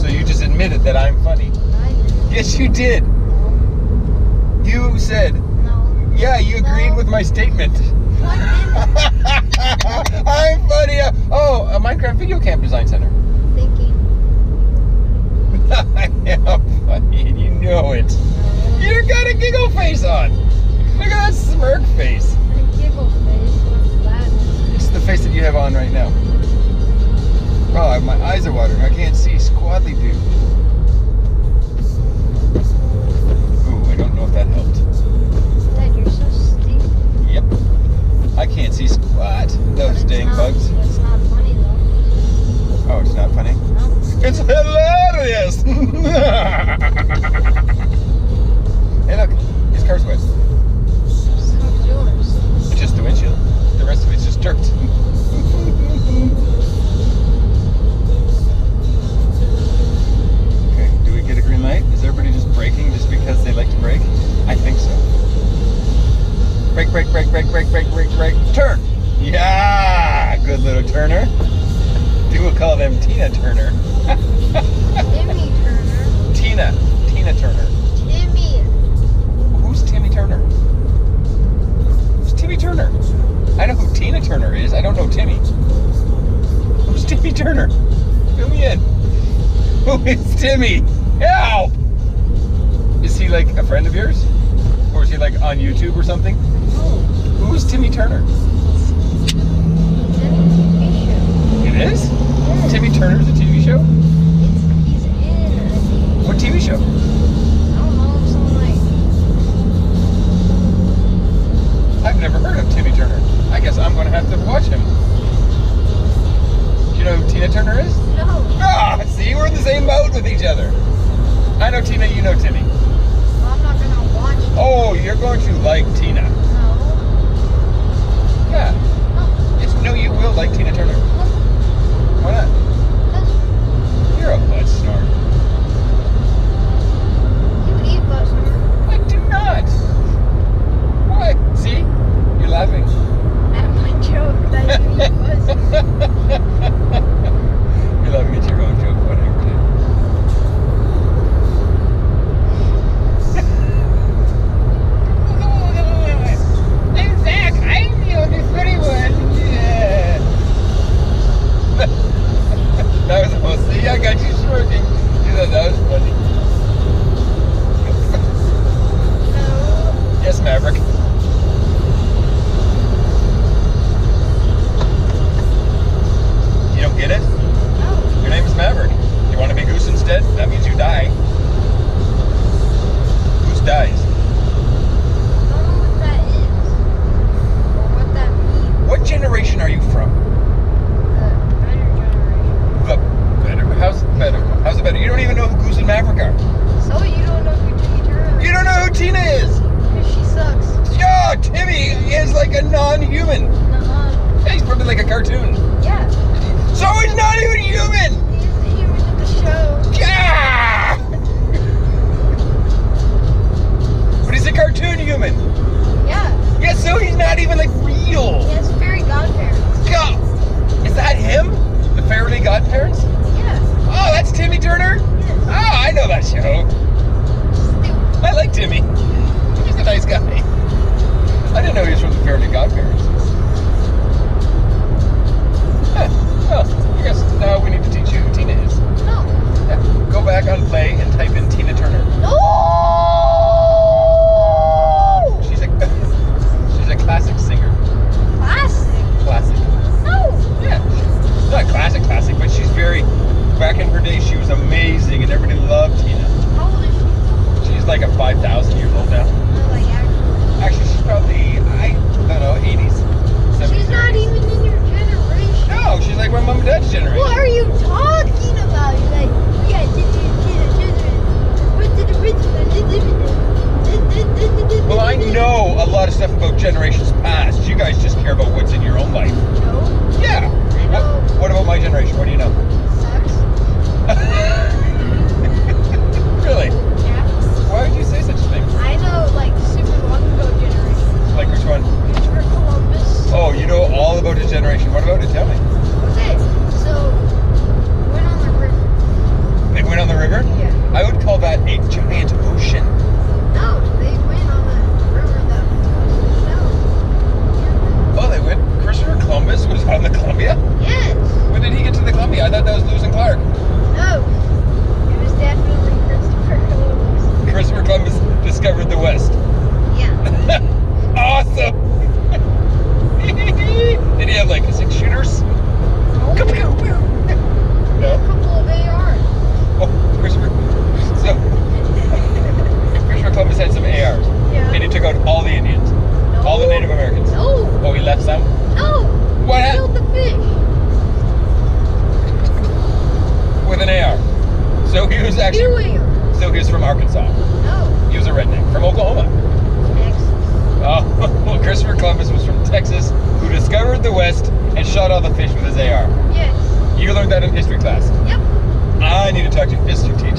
So you just admitted that I'm funny. I didn't. Yes, you did. No. You said, No. yeah, you agreed No. with my statement. No, I didn't. I'm funny. Oh, a Minecraft Video Camp Design Center. Thinking. I am funny, and you know it. You got a giggle face on. Look at that smirk face. A giggle face. What's that? It's the face that you have on right now. Oh, my eyes are watering. I can't see squadly dude. Ooh, I don't know if that helped. Dad, you're so stupid. Yep. I can't see squat. Those dang bugs. It's not funny though. Oh, it's not funny? No. It's hilarious! Hey, look. His car's wet. So's yours. It's just the windshield. The rest of it's just dirt. Okay, do we get a green light? Is everybody just braking just because they like to brake? I think so. Brake, brake, brake, brake, brake, brake, brake, brake. Turn! Yeah! Good little Turner. We'll call them Tina Turner. Timmy Turner. Tina Turner. Timmy. Who's Timmy Turner? Who's Timmy Turner? I know who Tina Turner is. I don't know Timmy. Who's Timmy Turner? Fill me in. Who is Timmy? Help! Is he like a friend of yours? Or is he like on YouTube or something? Oh. Who's Timmy Turner? It's in a TV show. It is? Yeah. Timmy Turner's a TV show? He's in a TV show. What TV show? I don't know, something like. I've never heard of Timmy Turner. I guess I'm going to have to watch him. Do you know who Tina Turner is? No. Ah, see, we're in the same boat with each other. I know Tina, you know Timmy. Well, I'm not gonna watch it. Oh, you're going to like Tina. No. Yeah. No. It's, no, you will like Tina Turner. No. Why not? That's- You're a butt snort. You eat butt snort. I do not. What? See? You're laughing. At my joke that you eat butt snort. You're laughing at your own joke, whatever. I'm Zach. I'm the only funny one. Yeah. That was awesome. See, I got you smirking. You thought that was funny. No. Yes, Maverick. You don't get it? No. Your name is Maverick. You want to be Goose instead? That means you die. Goose dies. I don't know what that is. Or what that means. What generation are you from? The better generation. The better. How's better? How's it better? You don't even know who Goose and Maverick are. So you don't know who Timmy Turner is? You don't know who Tina is. Because she sucks. Yeah, Timmy is like a non-human. Nuh-uh. He's probably like a cartoon. Yeah. So he's not even human. He's the human of the show. Yeah. But he's a cartoon human. Yeah. Yeah, so he's not even like real. He has fairy godparents. God. Is that him? The Fairly Godparents? Yeah. Oh, that's Timmy Turner? Yes. Oh, I know that show. Stupid. I like Timmy. He's a nice guy. I didn't know he was from the Fairly Godparents. Huh. Well, I guess now we need to teach you who Tina is. No. Yeah. Go back on Play and type in Tina Turner. No. She's a classic singer. Classic. Classic. No. Yeah. Not classic, but she's very. Back in her day, she was amazing, and everybody loved Tina. How old is she? She's like a 5,000 years old now. No, like Actually, she's probably, I don't know, 80s. 70s. she's not even in your generation. No, she's like my mom and dad's generation. What are you talking about? You're like, yeah, Well, I know a lot of stuff about generations past. You guys just care about what's in your own life. No. Yeah. I know. What about my generation? What do you know? Sucks. Really? Yeah. Why would you say such a thing? I know, like, super long ago generation. Like which one? Christopher Columbus. Oh, you know all about his generation. What about it? Tell me. Okay, so went on the So he was actually. Doing. So he was from Arkansas. No. He was a redneck from Oklahoma. Texas. Oh, well, Christopher Columbus was from Texas, who discovered the West and shot all the fish with his AR. Yes. You learned that in history class. Yep. I need to talk to your history teacher.